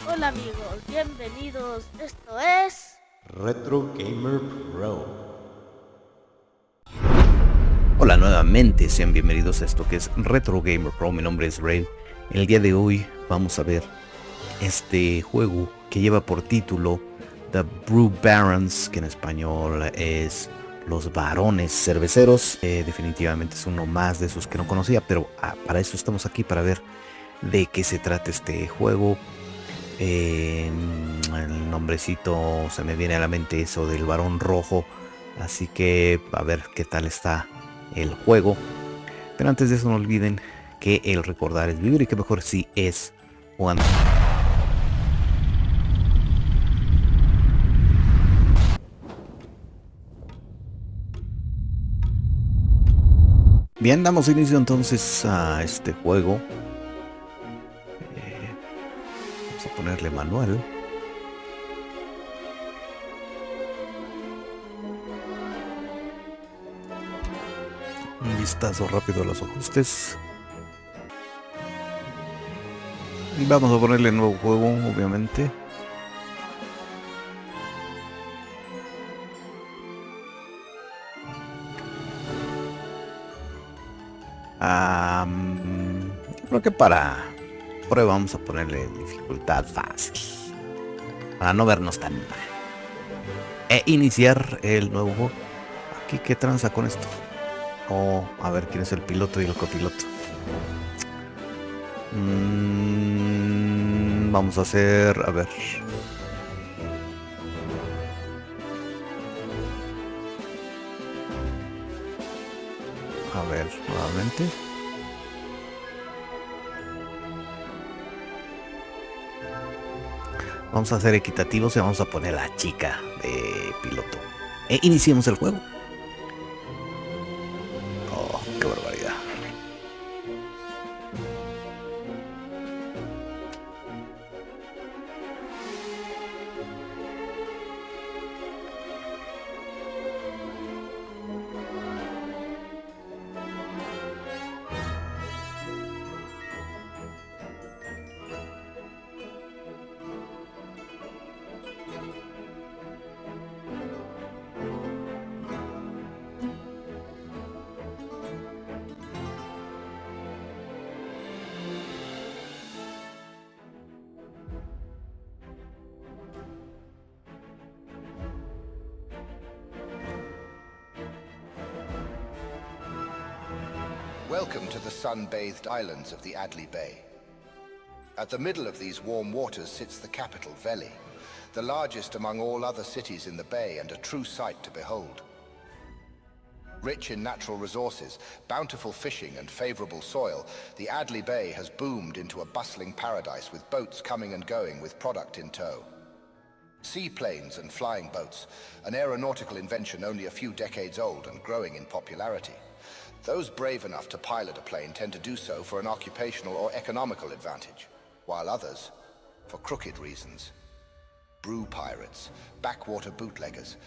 Hola amigos, bienvenidos. Esto es Retro Gamer Pro. Hola nuevamente, sean bienvenidos a esto que es Retro Gamer Pro. Mi nombre es Ray. El día de hoy vamos a ver este juego que lleva por título The Brew Barons, que en español es Los Barones Cerveceros. Definitivamente es uno más de esos que no conocía, pero para eso estamos aquí, para ver de qué se trata este juego. El nombrecito se me viene a la mente, eso del varón rojo, así que a ver qué tal está el juego. Pero antes de eso, no olviden que el recordar es vivir y que mejor si es jugando. Bien, damos inicio entonces a este juego. Vamos a ponerle manual. Un vistazo rápido a los ajustes. Y vamos a ponerle nuevo juego, obviamente. Yo creo que para prueba vamos a ponerle dificultad fácil. Para no vernos tan mal. E iniciar el nuevo juego. Aquí, ¿qué tranza con esto? A ver quién es el piloto y el copiloto. Vamos a hacer, a ver. A ver, nuevamente. Vamos a ser equitativos y vamos a poner a la chica de piloto. E iniciemos el juego. Oh, qué barbaridad. Welcome to the sun-bathed islands of the Adley Bay. At the middle of these warm waters sits the capital, Veli, the largest among all other cities in the bay and a true sight to behold. Rich in natural resources, bountiful fishing and favorable soil, the Adley Bay has boomed into a bustling paradise with boats coming and going with product in tow. Seaplanes and flying boats, an aeronautical invention only a few decades old and growing in popularity. Those brave enough to pilot a plane tend to do so for an occupational or economical advantage, while others, for crooked reasons. Brew pirates, backwater bootleggers.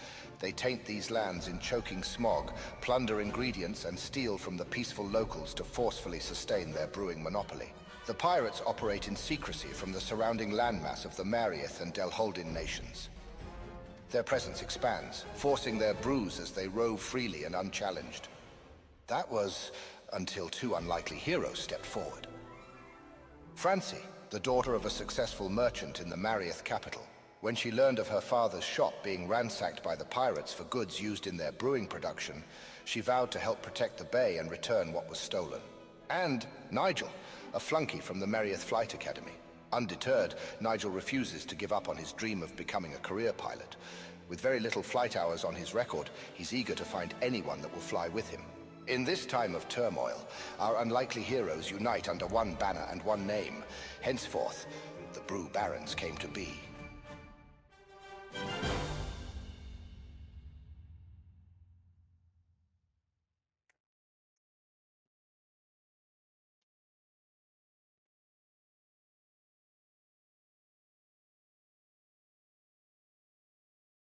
They taint these lands in choking smog, plunder ingredients, and steal from the peaceful locals to forcefully sustain their brewing monopoly. The pirates operate in secrecy from the surrounding landmass of the Marieth and Delholdin nations. Their presence expands, forcing their brews as they rove freely and unchallenged. That was until two unlikely heroes stepped forward. Francie, the daughter of a successful merchant in the Marieth capital, when she learned of her father's shop being ransacked by the pirates for goods used in their brewing production, she vowed to help protect the bay and return what was stolen. And Nigel, a flunky from the Marieth Flight Academy. Undeterred, Nigel refuses to give up on his dream of becoming a career pilot. With very little flight hours on his record, he's eager to find anyone that will fly with him. In this time of turmoil, our unlikely heroes unite under one banner and one name. Henceforth, the Brew Barons came to be.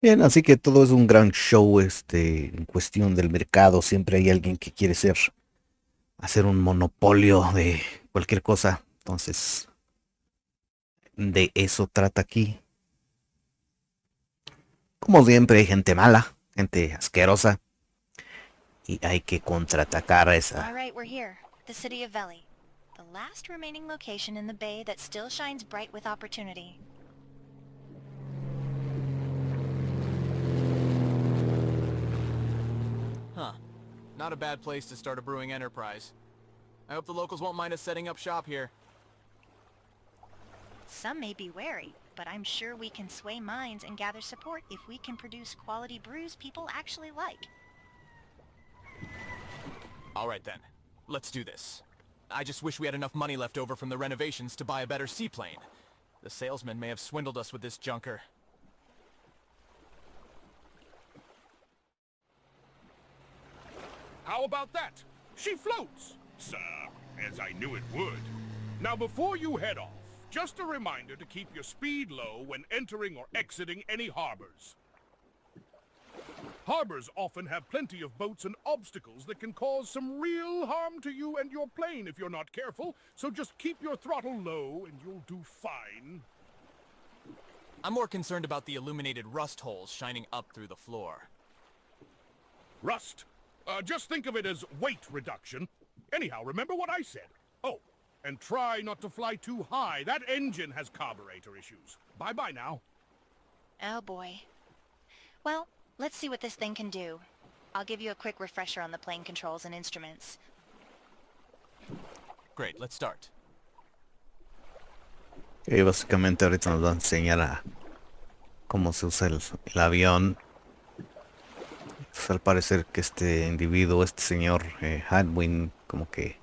Bien, así que todo es un gran show, en cuestión del mercado. Siempre hay alguien que quiere hacer un monopolio de cualquier cosa. Entonces, de eso trata aquí. Como siempre hay gente mala, gente asquerosa, y hay que contraatacar a All esa. right, we're here. The city of Veli. The last remaining location in the bay that still shines bright with opportunity. Huh. Not a bad place to start a brewing enterprise. I hope the locals won't mind us setting up shop here. Some may be wary, but I'm sure we can sway minds and gather support if we can produce quality brews people actually like. Alright then. Let's do this. I just wish we had enough money left over from the renovations to buy a better seaplane. The salesman may have swindled us with this junker. How about that? She floats! Sir, as I knew it would. Now before you head off, just a reminder to keep your speed low when entering or exiting any harbors. Harbors often have plenty of boats and obstacles that can cause some real harm to you and your plane if you're not careful, so just keep your throttle low and you'll do fine. I'm more concerned about the illuminated rust holes shining up through the floor. Rust? Just think of it as weight reduction. Anyhow, remember what I said. Oh, and try not to fly too high. That engine has carburetor issues. Bye-bye now. Oh boy. Well, let's see what this thing can do. I'll give you a quick refresher on the plane controls and instruments. Great, let's start. Y básicamente ahorita nos va a enseñar a cómo se usa el avión. Pues al parecer que este individuo, este señor Hadwin, como que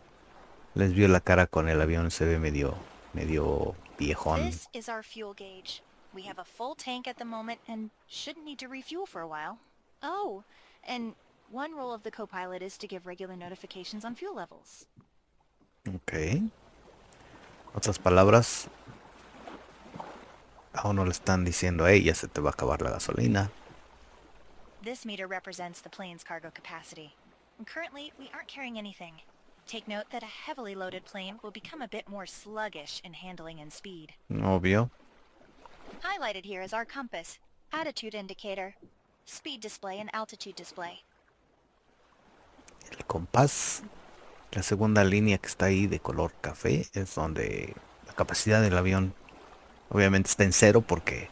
les vio la cara con el avión, se ve medio viejón. This is our fuel gauge. We have a full tank at the moment and shouldn't need to refuel for a while. Oh, and one role of the co-pilot is to give regular notifications on fuel levels. Ok. Otras palabras, a uno le están diciendo, hey, ya se te va a acabar la gasolina. This meter represents the plane's cargo capacity. And currently, we aren't carrying anything. Take note that a heavily loaded plane will become a bit more sluggish in handling and speed. Obvio. Highlighted here is our compass, attitude indicator, speed display, and altitude display. El compás, la segunda línea que está ahí de color café, es donde la capacidad del avión obviamente está en cero porque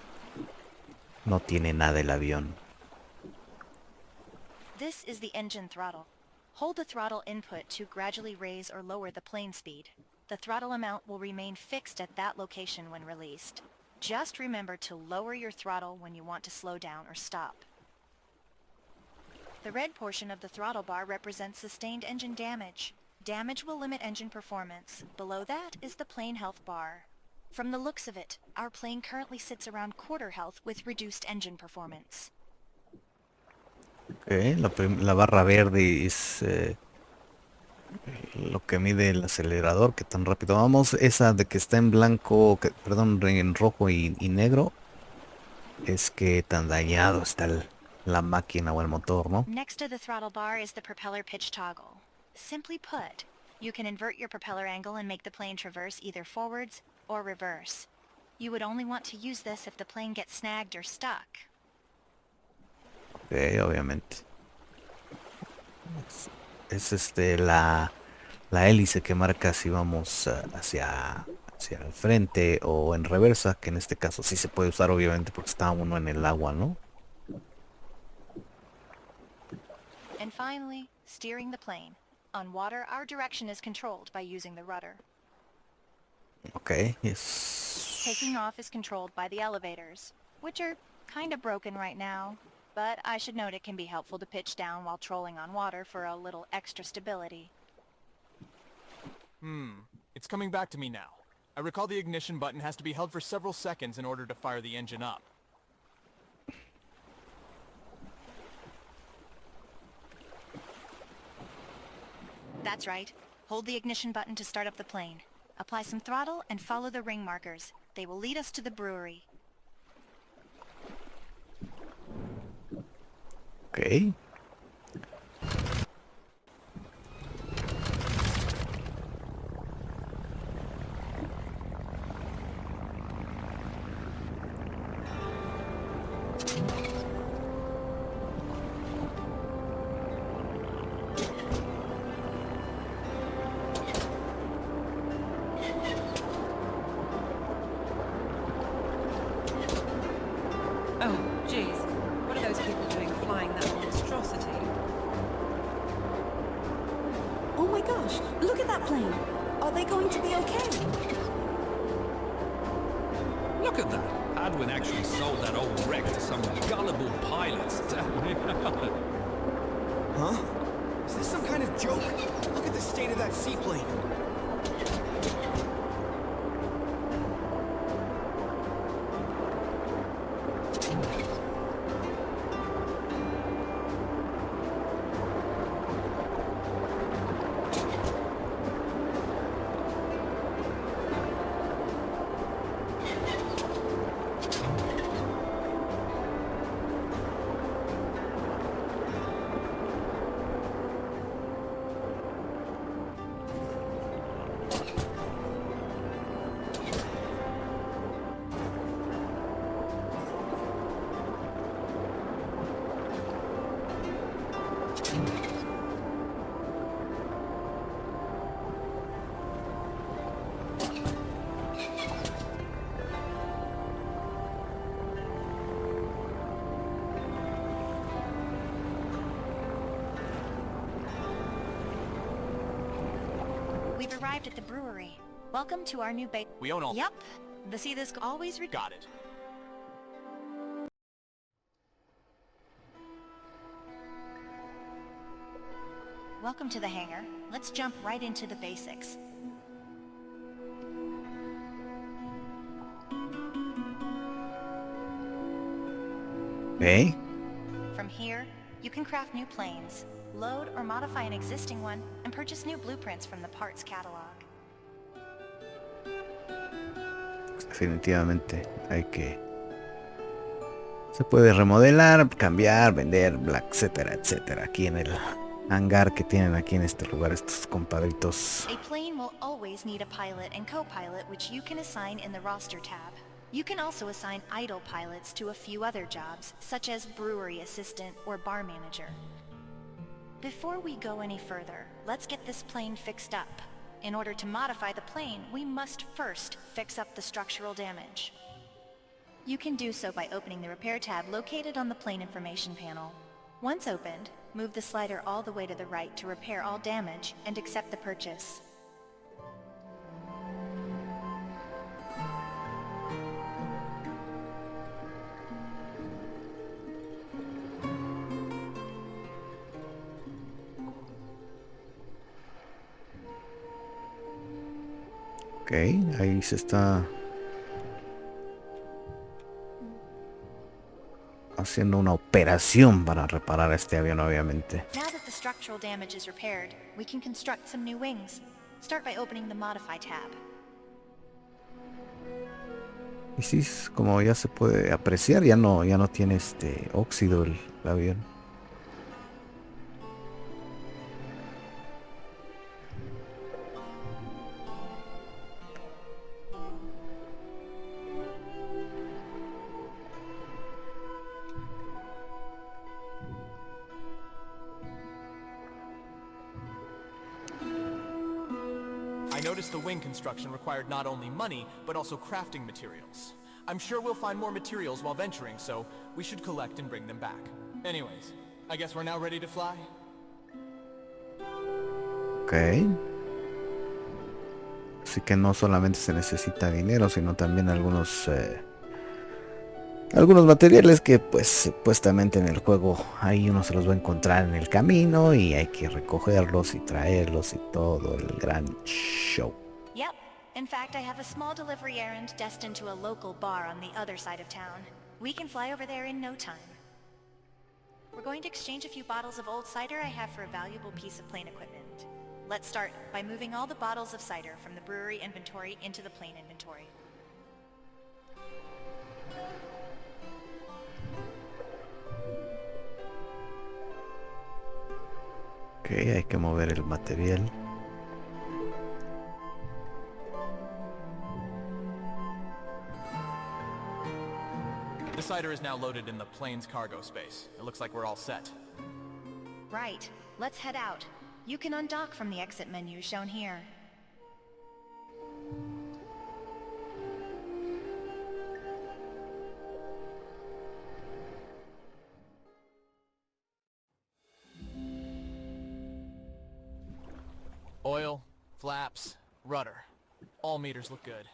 no tiene nada el avión. This is the engine throttle. Hold the throttle input to gradually raise or lower the plane speed. The throttle amount will remain fixed at that location when released. Just remember to lower your throttle when you want to slow down or stop. The red portion of the throttle bar represents sustained engine damage. Damage will limit engine performance. Below that is the plane health bar. From the looks of it, our plane currently sits around quarter health with reduced engine performance. Okay, la barra verde es lo que mide el acelerador, que tan rápido vamos. Esa de que está en blanco, perdón, en rojo y negro, es que tan dañado está la máquina o el motor, ¿no? Next to the throttle bar is the propeller pitch toggle. Simply put, you can invert your propeller angle and make the plane traverse either forwards or reverse. You would only want to use this if the plane gets snagged or stuck. Ok, obviamente. Es la hélice que marca si vamos hacia el frente o en reversa, que en este caso sí se puede usar obviamente porque está uno en el agua, ¿no? And finally, steering the plane. On water, our direction is controlled by using the rudder. Ok, yes. Taking off is controlled by the elevators, which are kind of broken right now. But I should note it can be helpful to pitch down while trolling on water for a little extra stability. It's coming back to me now. I recall the ignition button has to be held for several seconds in order to fire the engine up. That's right. Hold the ignition button to start up the plane. Apply some throttle and follow the ring markers. They will lead us to the brewery. Ok. Gosh, look at that plane. Are they going to be okay? Look at that. Hadwin actually sold that old wreck to some gullible pilots. Huh? Is this some kind of joke? Look at the state of that seaplane. We've arrived at the brewery. Welcome to our new base. We own all... Yep. The see this always Got it. Welcome to the hangar. Let's jump right into the basics. Okay. From here, you can craft new planes, load or modify an existing one, and purchase new blueprints from the parts catalog. Definitivamente hay que... Se puede remodelar, cambiar, vender, etcétera, etcétera. Aquí en el hangar que tienen aquí en este lugar estos compadritos. A plane will always need a pilot and co-pilot, which you can assign in the roster tab. You can also assign idle pilots to a few other jobs, such as brewery assistant or bar manager. Before we go any further, let's get this plane fixed up. In order to modify the plane, we must first fix up the structural damage. You can do so by opening the repair tab located on the plane information panel. Once opened, move the slider all the way to the right to repair all damage and accept the purchase. Ok, ahí se está haciendo una operación para reparar este avión, obviamente. Now that the structural damage is repaired, we can construct some new wings. Start by opening the Modify tab. Y sí, como ya se puede apreciar, ya no tiene óxido el avión. I noticed the wing construction required not only money, but also crafting materials. I'm sure we'll find more materials while venturing, so we should collect and bring them back. Anyways, I guess we're now ready to fly? Ok. Así que no solamente se necesita dinero, sino también algunos materiales que pues supuestamente en el juego ahí uno se los va a encontrar en el camino y hay que recogerlos y traerlos y todo el gran show. Yep. In fact, I have a small delivery errand destined to a local bar on the other side of town. We can fly over there in no time. We're going to exchange a few bottles of old cider I have for a valuable piece of plane equipment. Let's start by moving all the bottles of cider from the brewery inventory into the plane inventory. Ok, hay que mover el material. The cider is now loaded in the plane's cargo space. It looks like we're all set. Right. Let's head out. You can undock from the exit menu shown here. Oil, Maps. Rudder. All meters look good.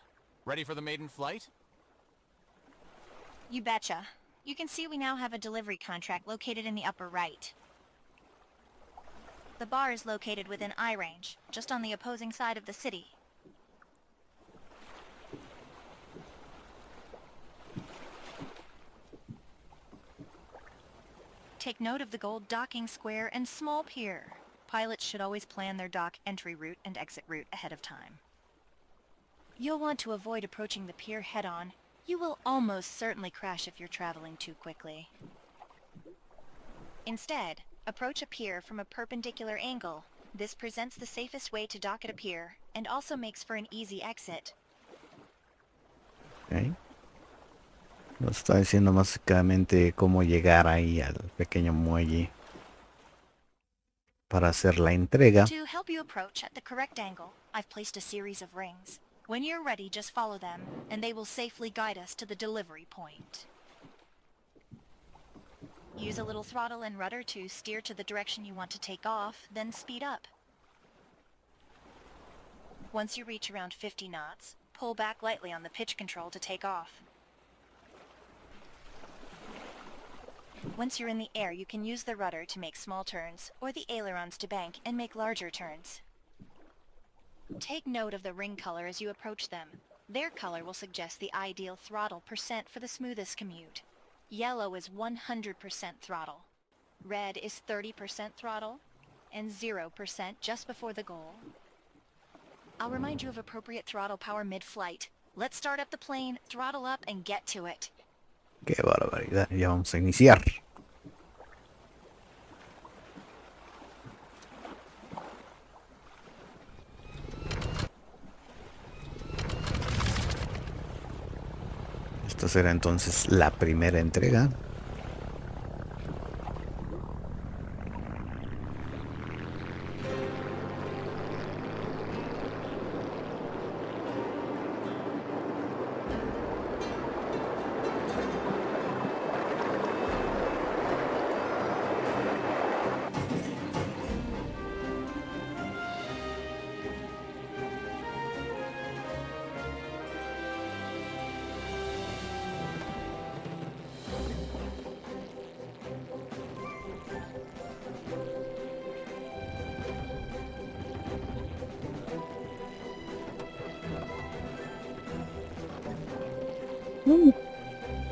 Ready for the maiden flight? You betcha. You can see we now have a delivery contract located in the upper right. The bar is located within eye range, just on the opposing side of the city. Take note of the gold docking square and small pier. Pilots should always plan their dock entry route and exit route ahead of time. You'll want to avoid approaching the pier head-on. You will almost certainly crash if you're traveling too quickly. Instead, approach a pier from a perpendicular angle. This presents the safest way to dock at a pier, and also makes for an easy exit. Okay. Nos está diciendo básicamente cómo llegar ahí al pequeño muelle para hacer la entrega. To help you approach at the correct angle, I've placed a series of rings. When you're ready, just follow them, and they will safely guide us to the delivery point. Use a little throttle and rudder to steer to the direction you want to take off, then speed up. Once you reach around 50 knots, pull back lightly on the pitch control to take off. Once you're in the air, you can use the rudder to make small turns, or the ailerons to bank and make larger turns. Take note of the ring color as you approach them. Their color will suggest the ideal throttle percent for the smoothest commute. Yellow is 100% throttle. Red is 30% throttle, and 0% just before the goal. I'll remind you of appropriate throttle power mid-flight. Let's start up the plane, throttle up, and get to it. Qué barbaridad, ya vamos a iniciar. Esta será entonces la primera entrega.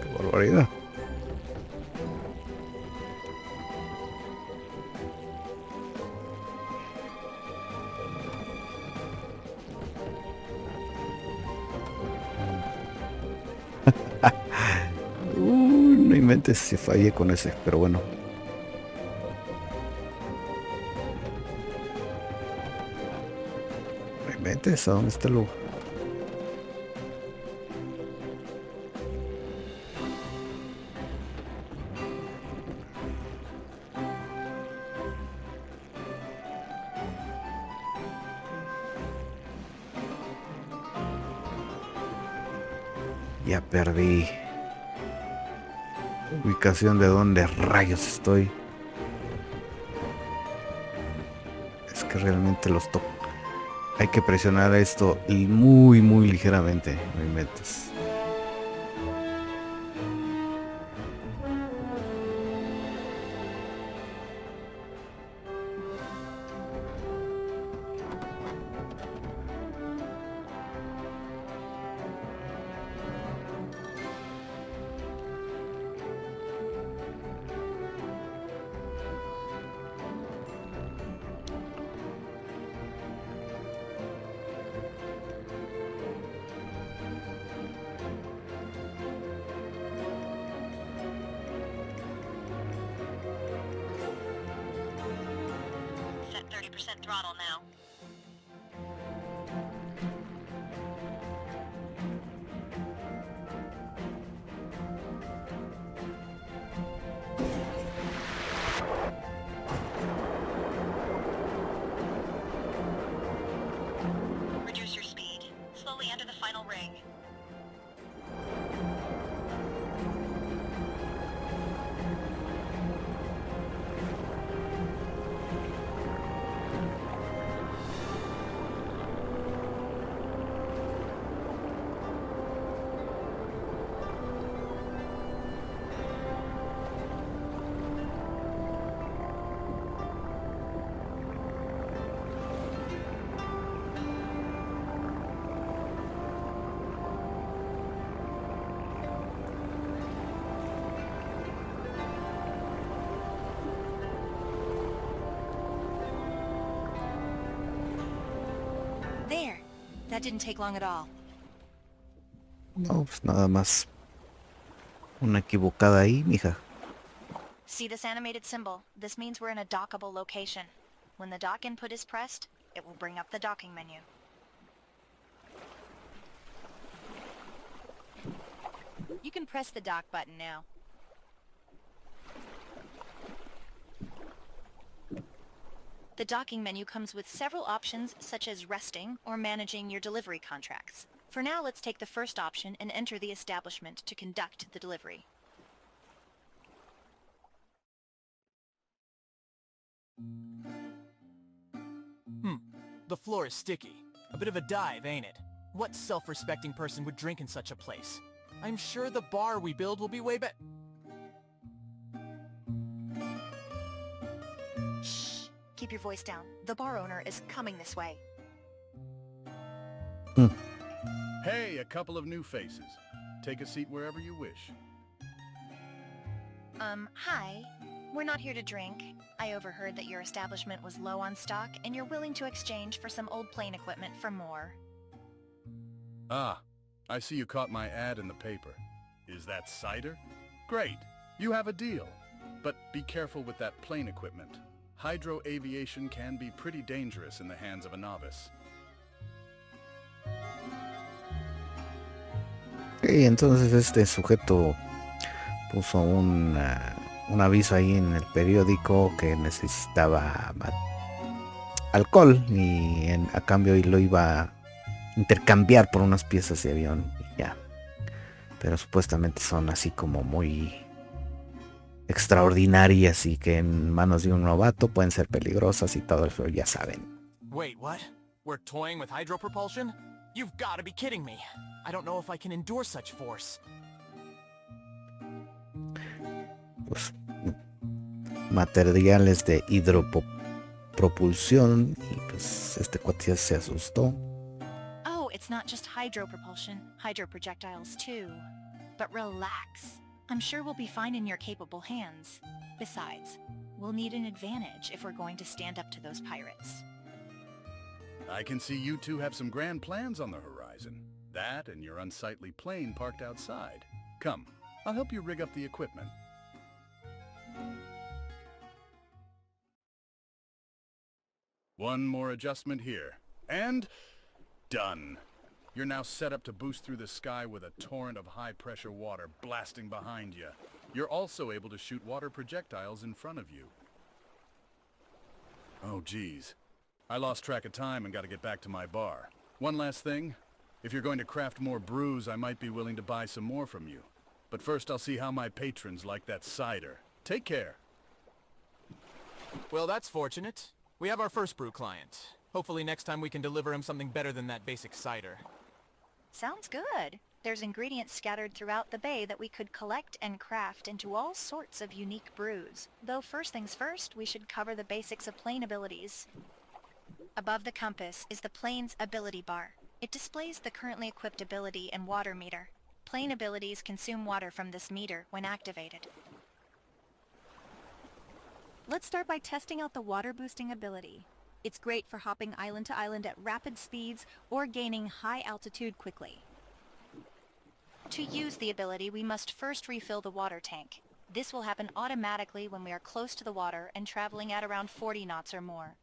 Qué barbaridad. No inventes si fallé con ese, pero bueno. No inventes, ¿a dónde está el lugar? Ya perdí ubicación de dónde rayos estoy. Es que realmente los toco. Hay que presionar esto y muy ligeramente. No inventes. Set 30% throttle now. Reduce your speed. Slowly enter the final ring. That didn't take long at all. No, pues nada más una equivocada ahí, mija. See this animated symbol? This means we're in a dockable location. When the dock input is pressed, it will bring up the docking menu. You can press the dock button now. The docking menu comes with several options such as resting or managing your delivery contracts. For now, let's take the first option and enter the establishment to conduct the delivery. The floor is sticky. A bit of a dive, ain't it? What self-respecting person would drink in such a place? I'm sure the bar we build will be way better. Shh! Keep your voice down. The bar owner is coming this way. Hey, a couple of new faces. Take a seat wherever you wish. Hi. We're not here to drink. I overheard that your establishment was low on stock, and you're willing to exchange for some old plane equipment for more. Ah, I see you caught my ad in the paper. Is that cider? Great, you have a deal. But be careful with that plane equipment. Hydro aviation can be pretty dangerous in the hands of a novice. Y entonces este sujeto puso un aviso ahí en el periódico que necesitaba alcohol y a cambio lo iba a intercambiar por unas piezas de avión y ya. Pero supuestamente son así como muy extraordinarias y que en manos de un novato pueden ser peligrosas y todo eso, ya saben. Wait, what? We're toying with hydro propulsion? You've got to be kidding me. I don't know if I can endure such force. Pues, materiales de hidropropulsión y pues este cuate ya se asustó. Oh, it's not just hydro propulsion, hydro projectiles too. But relax. I'm sure we'll be fine in your capable hands. Besides, we'll need an advantage if we're going to stand up to those pirates. I can see you two have some grand plans on the horizon. That and your unsightly plane parked outside. Come, I'll help you rig up the equipment. One more adjustment here. And done. You're now set up to boost through the sky with a torrent of high-pressure water blasting behind you. You're also able to shoot water projectiles in front of you. Oh, geez. I lost track of time and got to get back to my bar. One last thing. If you're going to craft more brews, I might be willing to buy some more from you. But first I'll see how my patrons like that cider. Take care. Well, that's fortunate. We have our first brew client. Hopefully next time we can deliver him something better than that basic cider. Sounds good. There's ingredients scattered throughout the bay that we could collect and craft into all sorts of unique brews. Though first things first, we should cover the basics of plane abilities. Above the compass is the plane's ability bar. It displays the currently equipped ability and water meter. Plane abilities consume water from this meter when activated. Let's start by testing out the water boosting ability. It's great for hopping island to island at rapid speeds or gaining high altitude quickly. To use the ability, we must first refill the water tank. This will happen automatically when we are close to the water and traveling at around 40 knots or more.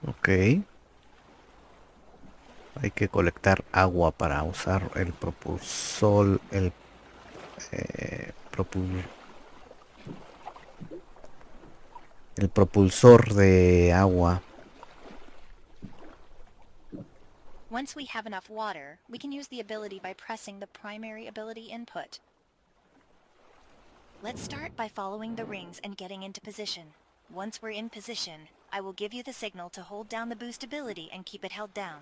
Ok. Hay que colectar agua para usar el propulsor, el propulsor de agua. Once we have enough water, we can use the ability by pressing the primary ability input. Let's start by following the rings and getting into position. Once we're in position, I will give you the signal to hold down the boost ability and keep it held down.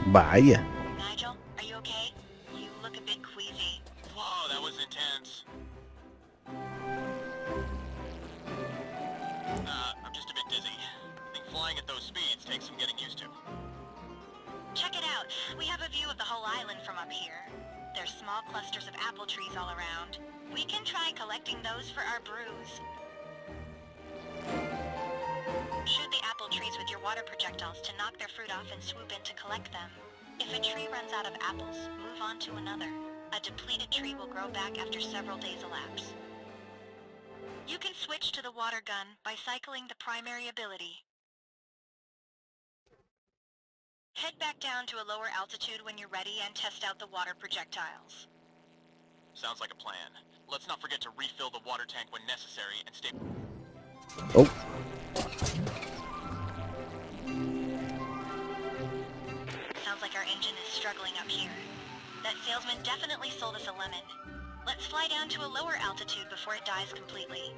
Vaya. Nigel, are you okay? You look a bit queasy. Whoa, that was intense. I'm just a bit dizzy. I think flying at those speeds takes some getting used to. Check it out. We have a view of the whole island from up here. There's small clusters of apple trees all around. We can try collecting those for our brews. Shoot the apple trees with your water projectiles to knock their fruit off and swoop in to collect them. If a tree runs out of apples, move on to another. A depleted tree will grow back after several days elapse. You can switch to the water gun by cycling the primary ability. Head back down to a lower altitude when you're ready and test out the water projectiles. Sounds like a plan. Let's not forget to refill the water tank when necessary and stay... Oh. Sounds like our engine is struggling up here. That salesman definitely sold us a lemon. Let's fly down to a lower altitude before it dies completely.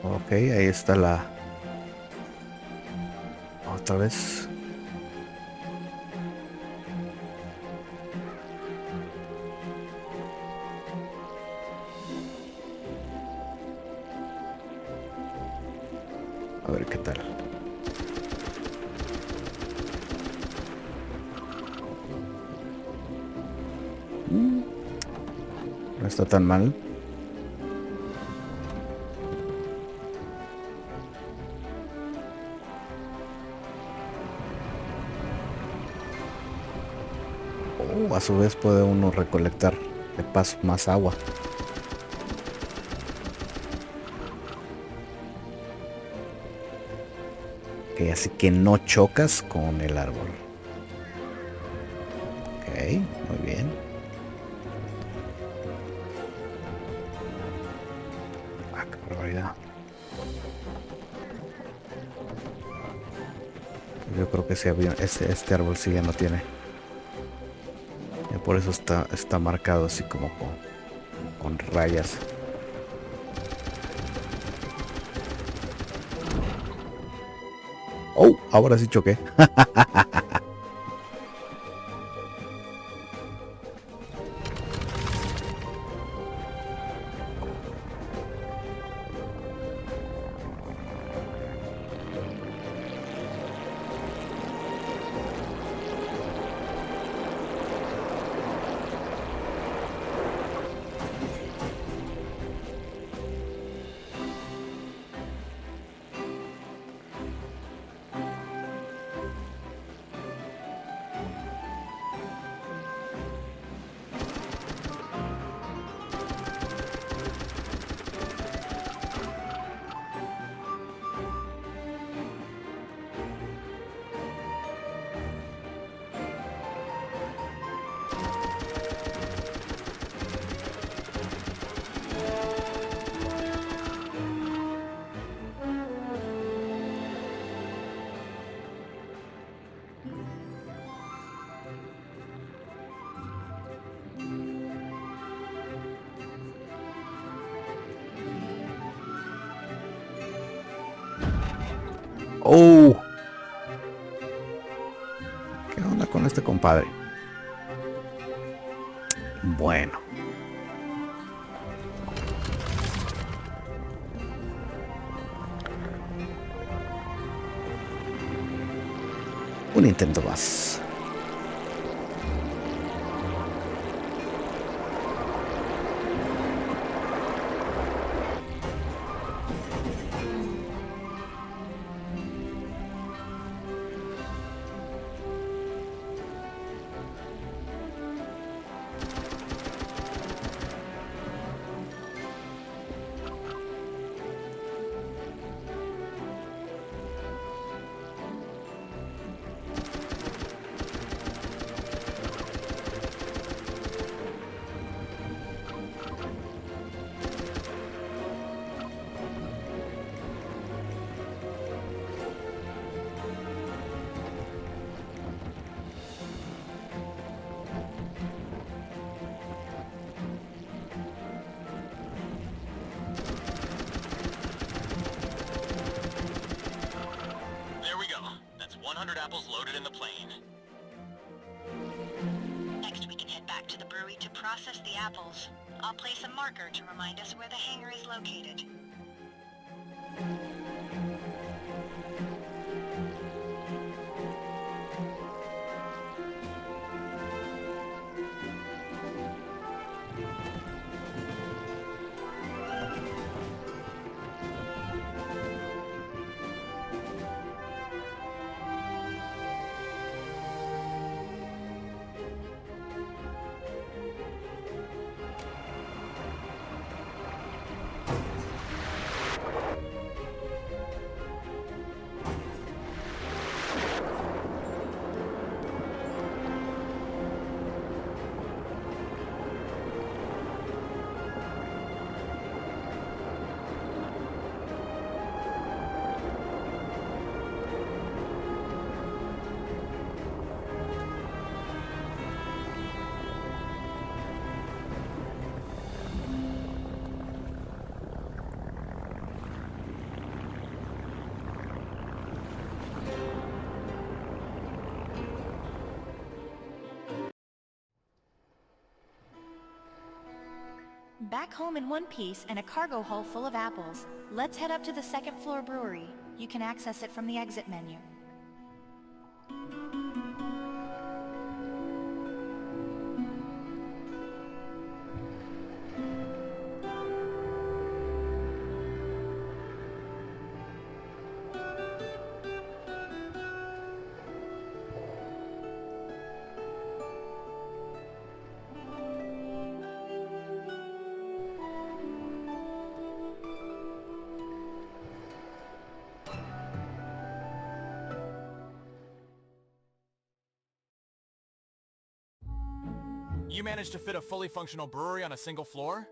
Ok, ahí está la... Otra vez. A ver qué tal. No está tan mal. A su vez puede uno recolectar de paso más agua. Ok, así que no chocas con el árbol. Ok, muy bien. Ah, qué barbaridad. Yo creo que ese avión, este árbol sí ya no tiene. Por eso está marcado así como con rayas. Oh, ahora sí choqué. Oh, ¿qué onda con este compadre? Bueno, un intento más. apples loaded in the plane. Next we can head back to the brewery to process the apples. I'll place a marker to remind us where the hangar is located. Back home in one piece and a cargo hull full of apples, let's head up to the second floor brewery. You can access it from the exit menu. You managed to fit a fully functional brewery on a single floor?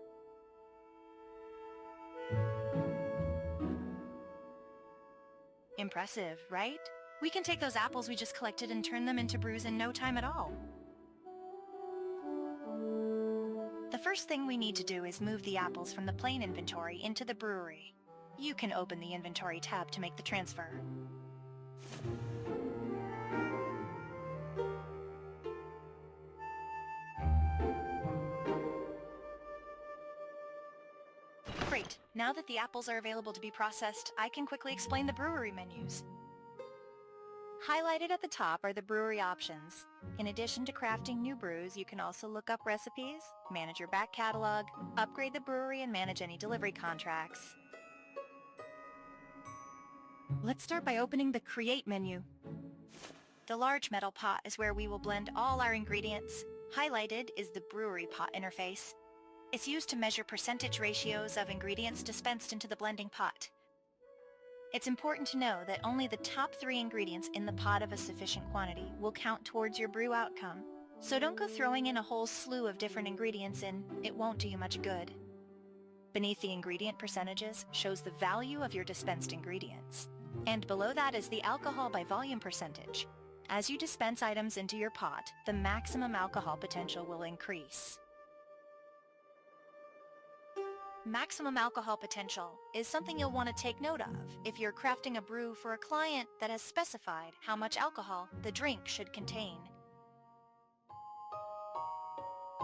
Impressive, right? We can take those apples we just collected and turn them into brews in no time at all. The first thing we need to do is move the apples from the plane inventory into the brewery. You can open the inventory tab to make the transfer. Great. Now that the apples are available to be processed, I can quickly explain the brewery menus. Highlighted at the top are the brewery options. In addition to crafting new brews, you can also look up recipes, manage your back catalog, upgrade the brewery, and manage any delivery contracts. Let's start by opening the Create menu. The large metal pot is where we will blend all our ingredients. Highlighted is the brewery pot interface. It's used to measure percentage ratios of ingredients dispensed into the blending pot. It's important to know that only the top 3 ingredients in the pot of a sufficient quantity will count towards your brew outcome. So don't go throwing in a whole slew of different ingredients in, it won't do you much good. Beneath the ingredient percentages shows the value of your dispensed ingredients. And below that is the alcohol by volume percentage. As you dispense items into your pot, the maximum alcohol potential will increase. Maximum alcohol potential is something you'll want to take note of if you're crafting a brew for a client that has specified how much alcohol the drink should contain.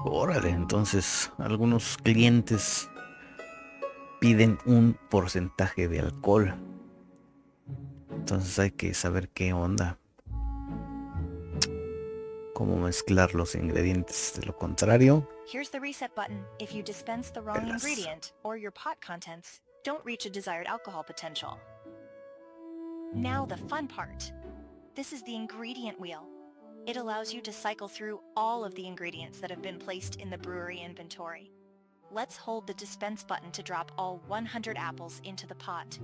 Órale, entonces algunos clientes piden un porcentaje de alcohol. Entonces hay que saber qué onda. Cómo mezclar los ingredientes. De lo contrario, Here's the reset button. If you dispense the wrong ingredient or your pot contents don't reach a desired alcohol potential. Now the fun part. This is the ingredient wheel. It allows you to cycle through all of the ingredients that have been placed in the brewery inventory. Let's hold the dispense button to drop all 100 apples into the pot.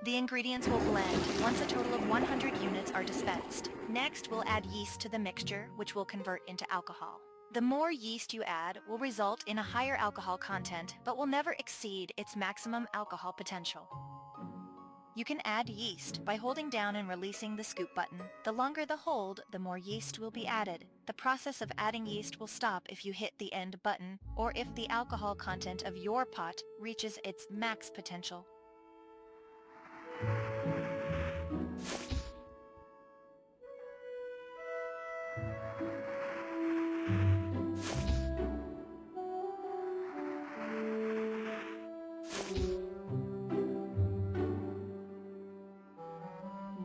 The ingredients will blend once a total of 100 units are dispensed. Next, we'll add yeast to the mixture, which will convert into alcohol. The more yeast you add will result in a higher alcohol content, but will never exceed its maximum alcohol potential. You can add yeast by holding down and releasing the scoop button. The longer the hold, the more yeast will be added. The process of adding yeast will stop if you hit the end button, or if the alcohol content of your pot reaches its max potential.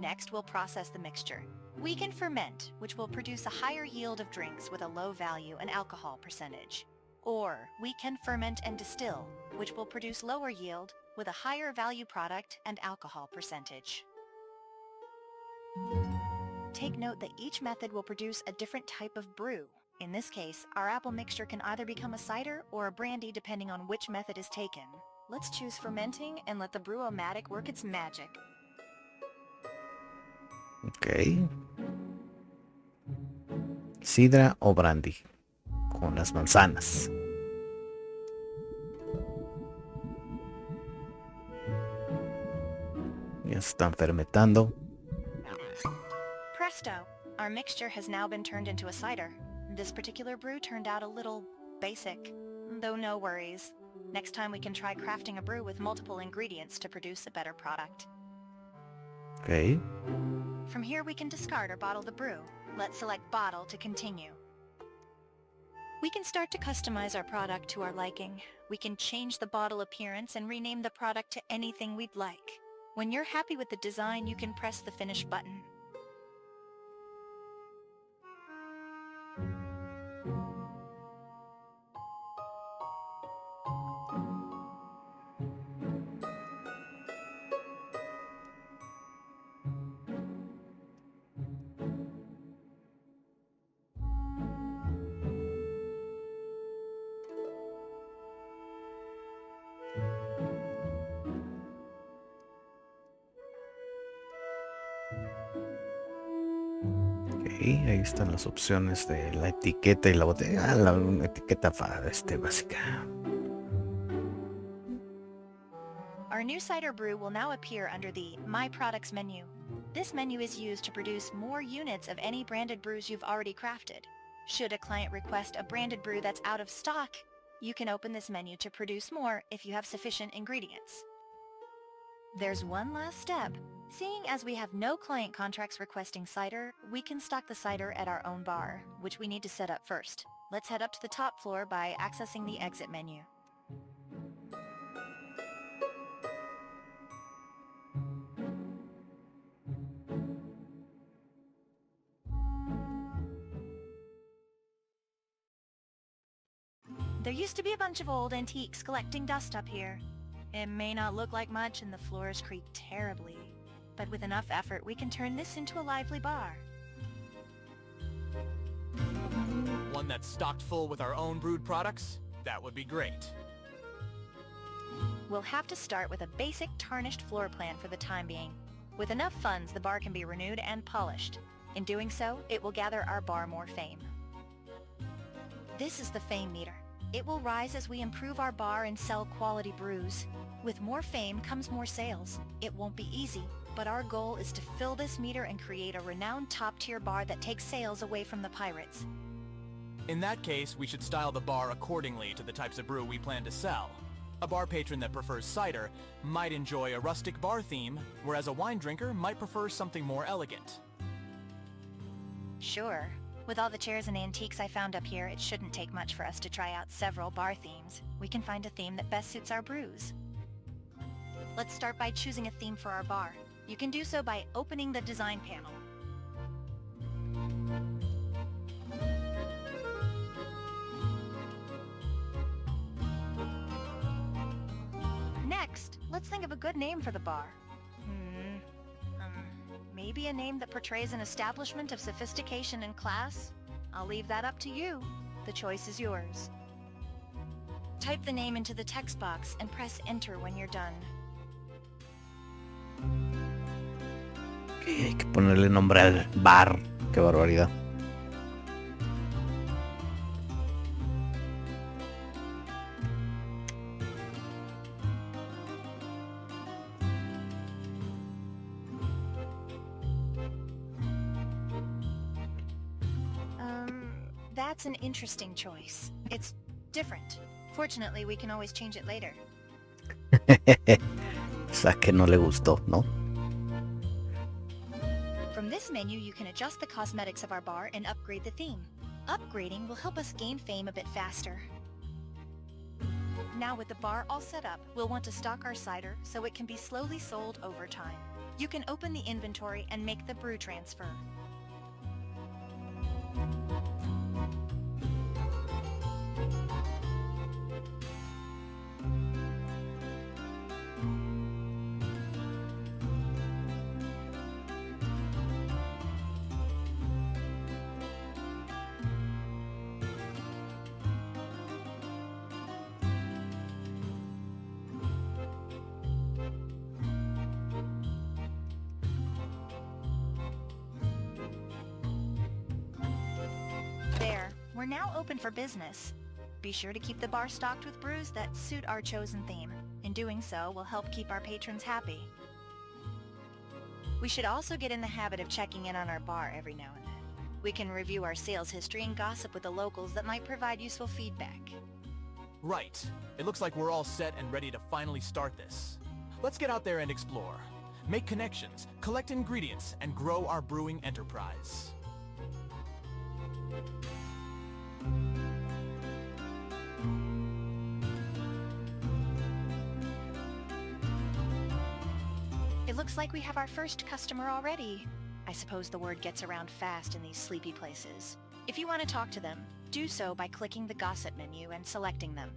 Next, we'll process the mixture. We can ferment, which will produce a higher yield of drinks with a low value and alcohol percentage. Or we can ferment and distill, which will produce lower yield with a higher value product and alcohol percentage. Take note that each method will produce a different type of brew. In this case, our apple mixture can either become a cider or a brandy depending on which method is taken. Let's choose fermenting and let the Brew-O-Matic work its magic. Ok. Sidra o brandy. Con las manzanas. Ya están fermentando. Presto! Our mixture has now been turned into a cider. This particular brew turned out a little basic, though no worries. Next time we can try crafting a brew with multiple ingredients to produce a better product. Ok. From here we can discard or bottle the brew. Let's select bottle to continue. We can start to customize our product to our liking. We can change the bottle appearance and rename the product to anything we'd like. When you're happy with the design, you can press the finish button. Ahí están las opciones de la etiqueta y la botella. La etiqueta básica. Our new cider brew will now appear under the My Products menu. This menu is used to produce more units of any branded brews you've already crafted. Should a client request a branded brew that's out of stock, you can open this menu to produce more if you have sufficient ingredients. There's one last step. Seeing as we have no client contracts requesting cider, we can stock the cider at our own bar, which we need to set up first. Let's head up to the top floor by accessing the exit menu. There used to be a bunch of old antiques collecting dust up here. It may not look like much and the floors creak terribly, but with enough effort we can turn this into a lively bar. One that's stocked full with our own brewed products? That would be great. We'll have to start with a basic tarnished floor plan for the time being. With enough funds, the bar can be renewed and polished. In doing so, it will gather our bar more fame. This is the fame meter. It will rise as we improve our bar and sell quality brews. With more fame comes more sales. It won't be easy, but our goal is to fill this meter and create a renowned top-tier bar that takes sales away from the pirates. In that case, we should style the bar accordingly to the types of brew we plan to sell. A bar patron that prefers cider might enjoy a rustic bar theme, whereas a wine drinker might prefer something more elegant. Sure. With all the chairs and antiques I found up here, it shouldn't take much for us to try out several bar themes. We can find a theme that best suits our brews. Let's start by choosing a theme for our bar. You can do so by opening the design panel. Next, let's think of a good name for the bar. Maybe a name that portrays an establishment of sophistication and class? I'll leave that up to you. The choice is yours. Type the name into the text box and press enter when you're done. Okay, hay que ponerle nombre al bar. Qué barbaridad. That's an interesting choice. It's different. Fortunately, we can always change it later. O sea, que no le gustó, ¿no? From this menu, you can adjust the cosmetics of our bar and upgrade the theme. Upgrading will help us gain fame a bit faster. Now with the bar all set up, we'll want to stock our cider so it can be slowly sold over time. You can open the inventory and make the brew transfer. There, we're now open for business. Be sure to keep the bar stocked with brews that suit our chosen theme. In doing so, will help keep our patrons happy. We should also get in the habit of checking in on our bar every now and then. We can review our sales history and gossip with the locals that might provide useful feedback. Right. It looks like we're all set and ready to finally start this. Let's get out there and explore. Make connections, collect ingredients, and grow our brewing enterprise. It looks like we have our first customer already. I suppose the word gets around fast in these sleepy places. If you want to talk to them, do so by clicking the gossip menu and selecting them.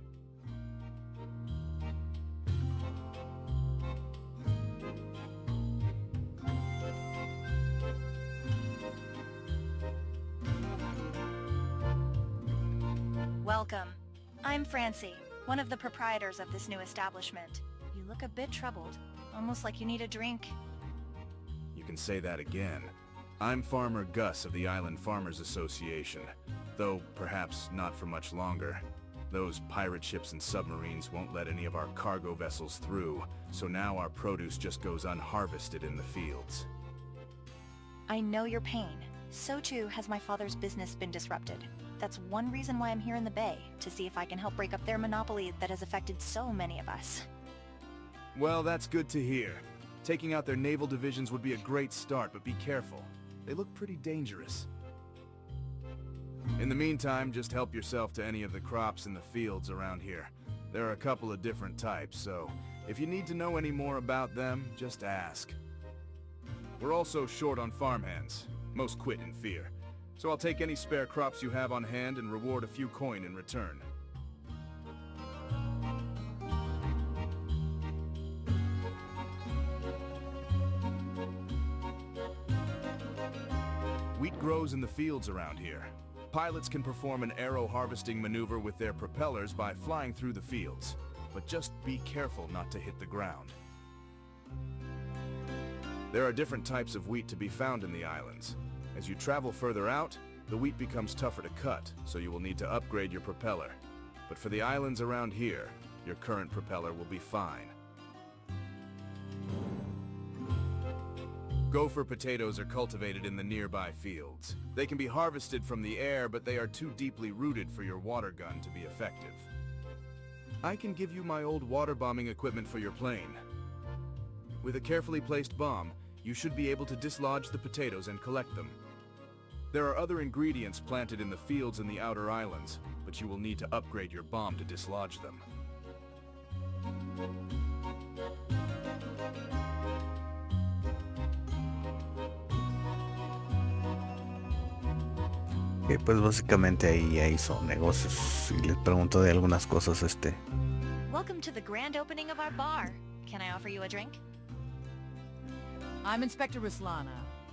Welcome. I'm Francie, one of the proprietors of this new establishment. You look a bit troubled, almost like you need a drink. You can say that again. I'm Farmer Gus of the Island Farmers Association, though perhaps not for much longer. Those pirate ships and submarines won't let any of our cargo vessels through, so now our produce just goes unharvested in the fields. I know your pain. So too has my father's business been disrupted. That's one reason why I'm here in the Bay, to see if I can help break up their monopoly that has affected so many of us. Well, that's good to hear. Taking out their naval divisions would be a great start, but be careful. They look pretty dangerous. In the meantime, just help yourself to any of the crops in the fields around here. There are a couple of different types, so if you need to know any more about them, just ask. We're also short on farmhands. Most quit in fear. So I'll take any spare crops you have on hand and reward a few coin in return. Wheat grows in the fields around here. Pilots can perform an arrow harvesting maneuver with their propellers by flying through the fields. But just be careful not to hit the ground. There are different types of wheat to be found in the islands. As you travel further out, the wheat becomes tougher to cut, so you will need to upgrade your propeller. But for the islands around here, your current propeller will be fine. Gopher potatoes are cultivated in the nearby fields. They can be harvested from the air, but they are too deeply rooted for your water gun to be effective. I can give you my old water bombing equipment for your plane. With a carefully placed bomb, you should be able to dislodge the potatoes and collect them. There are other ingredients planted in the fields in the outer islands, but you will need to upgrade your bomb to dislodge them. Que pues básicamente ahí hizo negocios y les preguntó de algunas cosas Welcome to the grand opening of our bar. Can I offer you a drink? I'm Inspector Ruslana,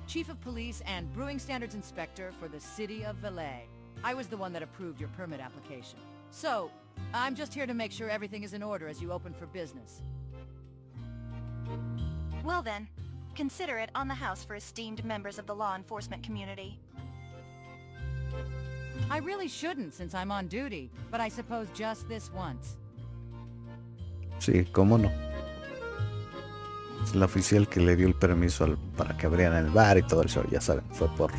Chief of Police and Brewing Standards Inspector for the City of Valet. I was the one that approved your permit application. So, I'm just here to make sure everything is in order as you open for business. Well then, consider it on the house for esteemed members of the law enforcement community. I really shouldn't since I'm on duty, but I suppose just this once. Sí, cómo no. Es la oficial que le dio el permiso para que abrieran el bar y todo el show, ya saben, fue por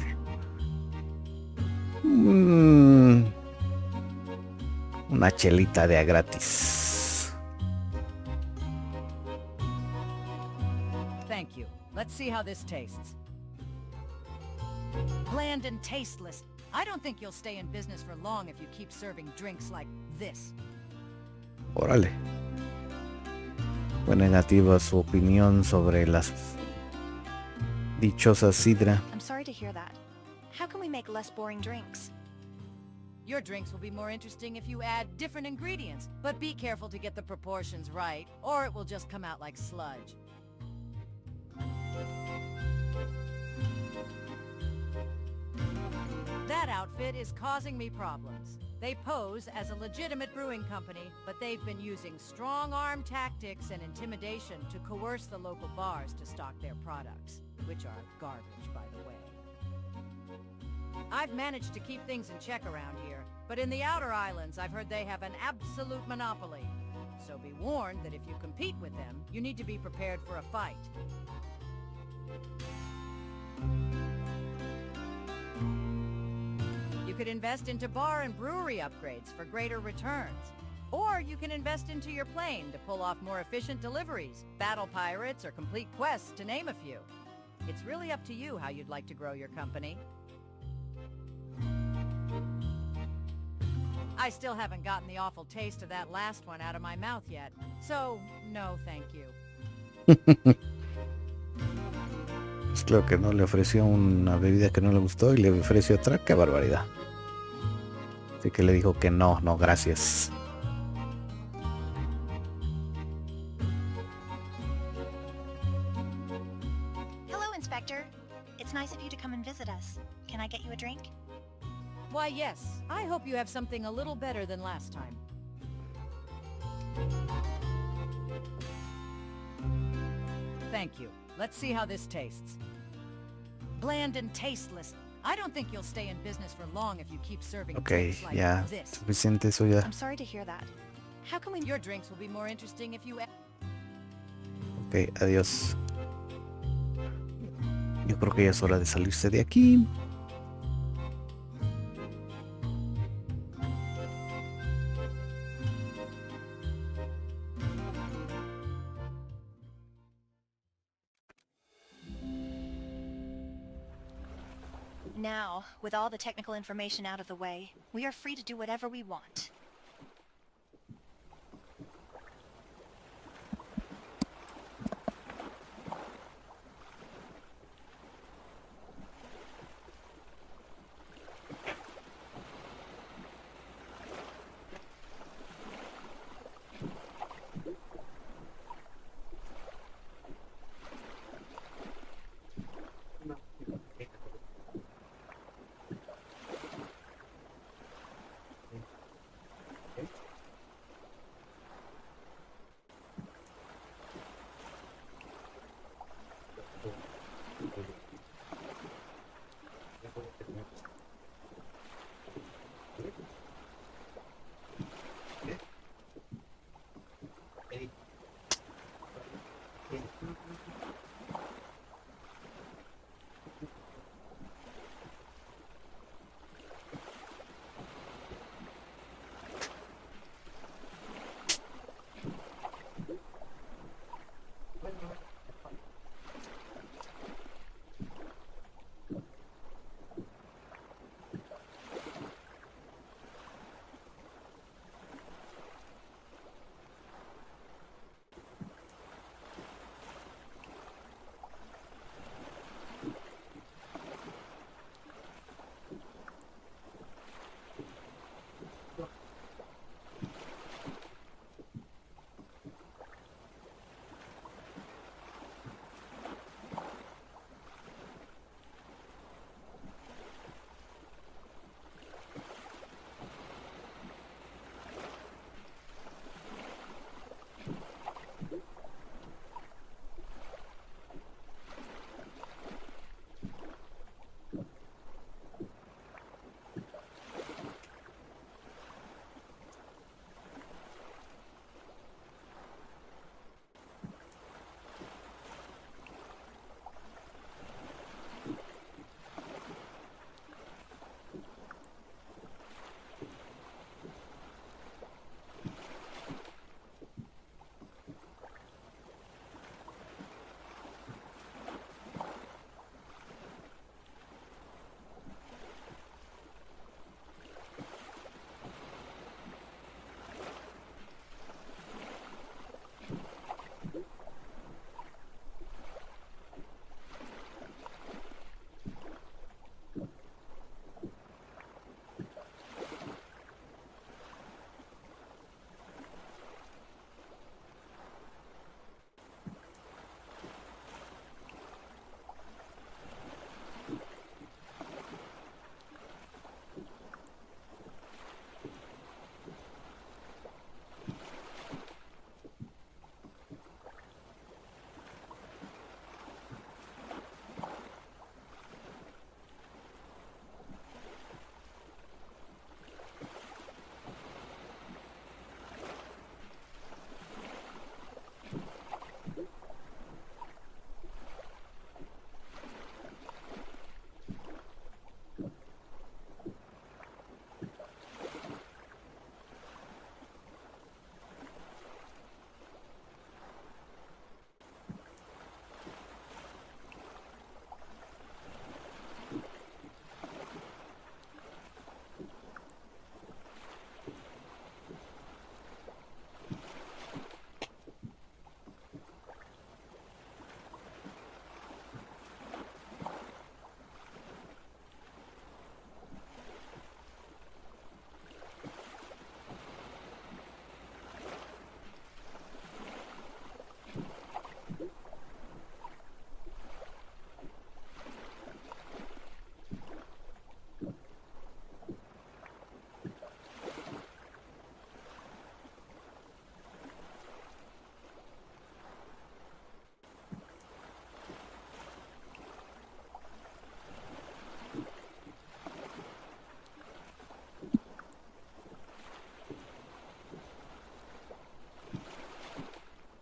Una chelita de a gratis. Thank you. Let's see how this tastes. Bland and tasteless. I don't think you'll stay in business for long if you keep serving drinks like this. Órale. Fue negativa su opinión sobre las dichosas sidra. I'm sorry to hear that. How can we make less boring drinks? Your drinks will be more interesting if you add different ingredients, but be careful to get the proportions right, or it will just come out like sludge. That outfit is causing me problems. They pose as a legitimate brewing company, but they've been using strong-arm tactics and intimidation to coerce the local bars to stock their products, which are garbage, by the way. I've managed to keep things in check around here, but in the Outer Islands, I've heard they have an absolute monopoly. So be warned that if you compete with them, you need to be prepared for a fight. You could invest into bar and brewery upgrades for greater returns. Or you can invest into your plane to pull off more efficient deliveries, battle pirates, or complete quests, to name a few. It's really up to you how you'd like to grow your company. I still haven't gotten the awful taste of that last one out of my mouth yet, so no thank you. Pues claro que no, le ofreció una bebida que no le gustó y le ofreció otra. ¡Qué barbaridad! Así que le dijo que no, no, gracias. Hello, Inspector. It's nice of you to come and visit us. Can I get you a drink? Why, yes. I hope you have something a little better than last time. Thank you. Let's see how this tastes. Bland and tasteless. I don't think you'll stay in business for long if you keep serving drinks like ya, this. suficiente eso ya. I'm sorry to hear that. How can we... Your drinks will be more interesting if you... Ok, adiós. Yo creo que ya es hora de salirse de aquí. Now, with all the technical information out of the way, we are free to do whatever we want.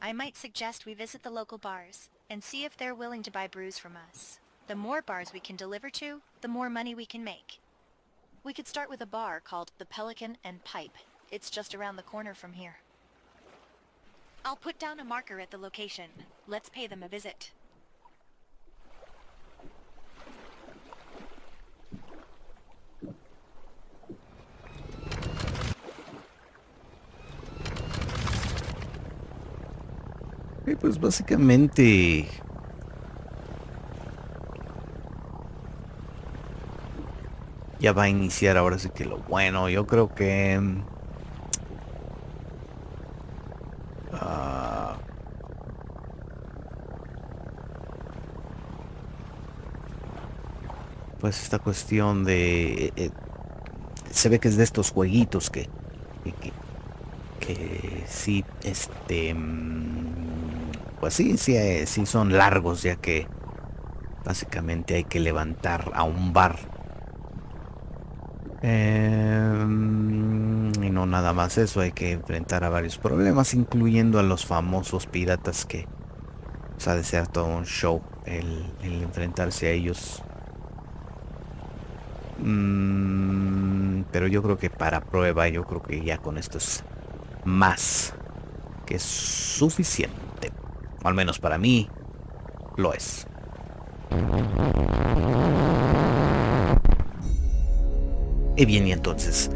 I might suggest we visit the local bars and see if they're willing to buy brews from us. The more bars we can deliver to, the more money we can make. We could start with a bar called the Pelican and Pipe. It's just around the corner from here. I'll put down a marker at the location. Let's pay them a visit. Pues básicamente ya va a iniciar ahora sí que lo bueno. Yo creo que pues esta cuestión de se ve que es de estos jueguitos que sí, pues sí son largos, ya que básicamente hay que levantar a un bar. Y no nada más eso, hay que enfrentar a varios problemas, incluyendo a los famosos piratas, que ha de ser todo un show el enfrentarse a ellos. Pero yo creo que para prueba, yo creo que ya con esto es más que suficiente. O al menos para mí lo es. Y bien, y entonces,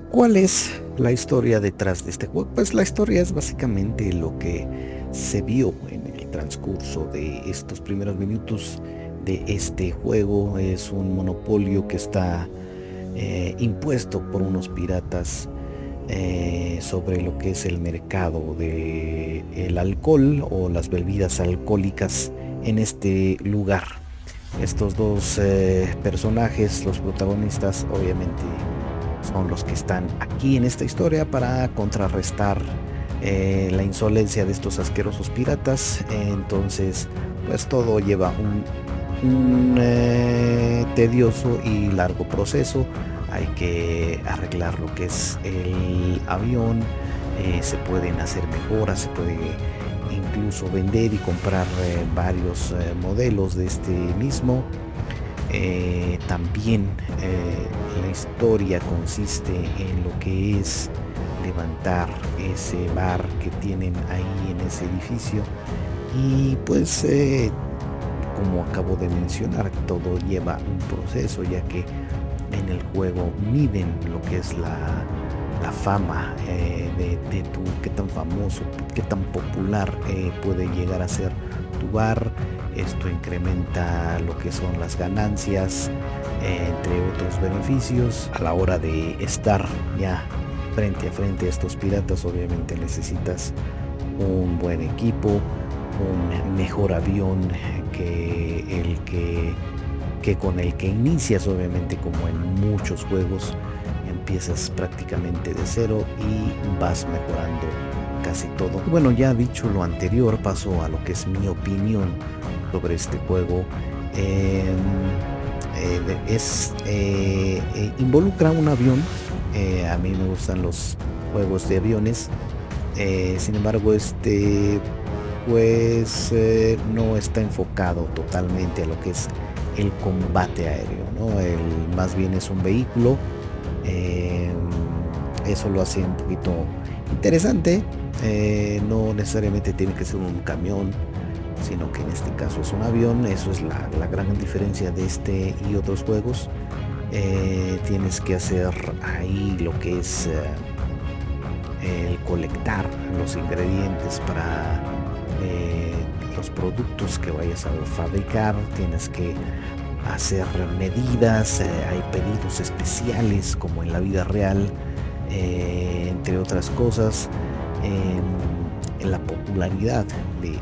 ¿cuál es la historia detrás de este juego? Pues la historia es básicamente lo que se vio en el transcurso de estos primeros minutos de este juego. Es un monopolio que está impuesto por unos piratas sobre lo que es el mercado de el alcohol o las bebidas alcohólicas en este lugar. Estos dos personajes, los protagonistas, obviamente son los que están aquí en esta historia para contrarrestar la insolencia de estos asquerosos piratas. Entonces, pues todo lleva un tedioso y largo proceso. Hay que arreglar lo que es el avión, se pueden hacer mejoras, se puede incluso vender y comprar varios modelos de este mismo. También la historia consiste en lo que es levantar ese bar que tienen ahí en ese edificio. Y pues como acabo de mencionar, todo lleva un proceso, ya que en el juego miden lo que es la fama de tu, qué tan famoso, qué tan popular puede llegar a ser tu bar. Esto incrementa lo que son las ganancias, entre otros beneficios. A la hora de estar ya frente a frente a estos piratas, obviamente necesitas un buen equipo, un mejor avión que el que con el que inicias. Obviamente, como en muchos juegos, empiezas prácticamente de cero y vas mejorando casi todo. Bueno, ya dicho lo anterior, paso a lo que es mi opinión sobre este juego. Involucra un avión. A mí me gustan los juegos de aviones. Sin embargo, pues no está enfocado totalmente a lo que es el combate aéreo, ¿no? Más bien es un vehículo. Eso lo hace un poquito interesante. No necesariamente tiene que ser un camión, sino que en este caso es un avión. Eso es la gran diferencia de este y otros juegos. Tienes que hacer ahí lo que es el colectar los ingredientes para los productos que vayas a fabricar. Tienes que hacer medidas, hay pedidos especiales como en la vida real, entre otras cosas. La popularidad de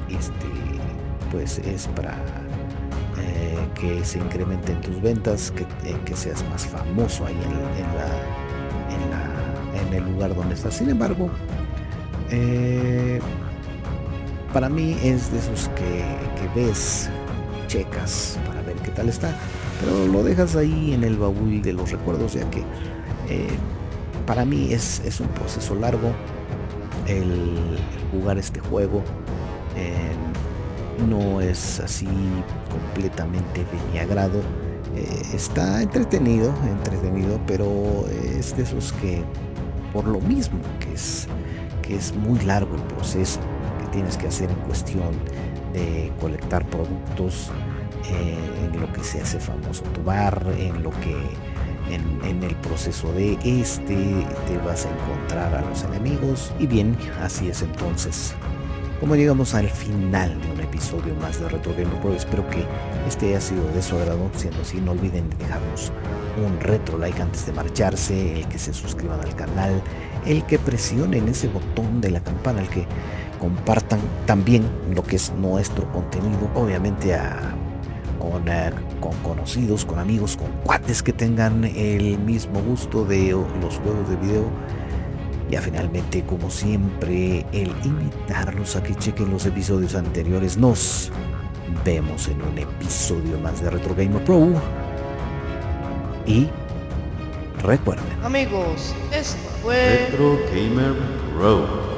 pues es para que se incrementen tus ventas, que seas más famoso ahí en el lugar donde estás. Sin embargo, para mí es de esos que ves, checas para ver qué tal está, pero lo dejas ahí en el baúl de los recuerdos, ya que para mí es un proceso largo. el jugar este juego. No es así completamente de mi agrado. Está entretenido, pero es de esos que, por lo mismo que es muy largo el proceso que tienes que hacer en cuestión de colectar productos, en lo que se hace famoso tu bar, en lo que en el proceso de te vas a encontrar a los enemigos. Y bien, así es entonces como llegamos al final de un episodio más de Retro Gamer Pro. Espero que este haya sido de su agrado. Siendo así, no olviden de dejarnos un retro like antes de marcharse, el que se suscriban al canal, el que presionen ese botón de la campana, el que compartan también lo que es nuestro contenido, obviamente con conocidos, con amigos, con cuates que tengan el mismo gusto de los juegos de video. Ya finalmente, como siempre, el invitarlos a que chequen los episodios anteriores. Nos vemos en un episodio más de Retro Gamer Pro. Y recuerden, amigos, esto fue Retro Gamer Pro.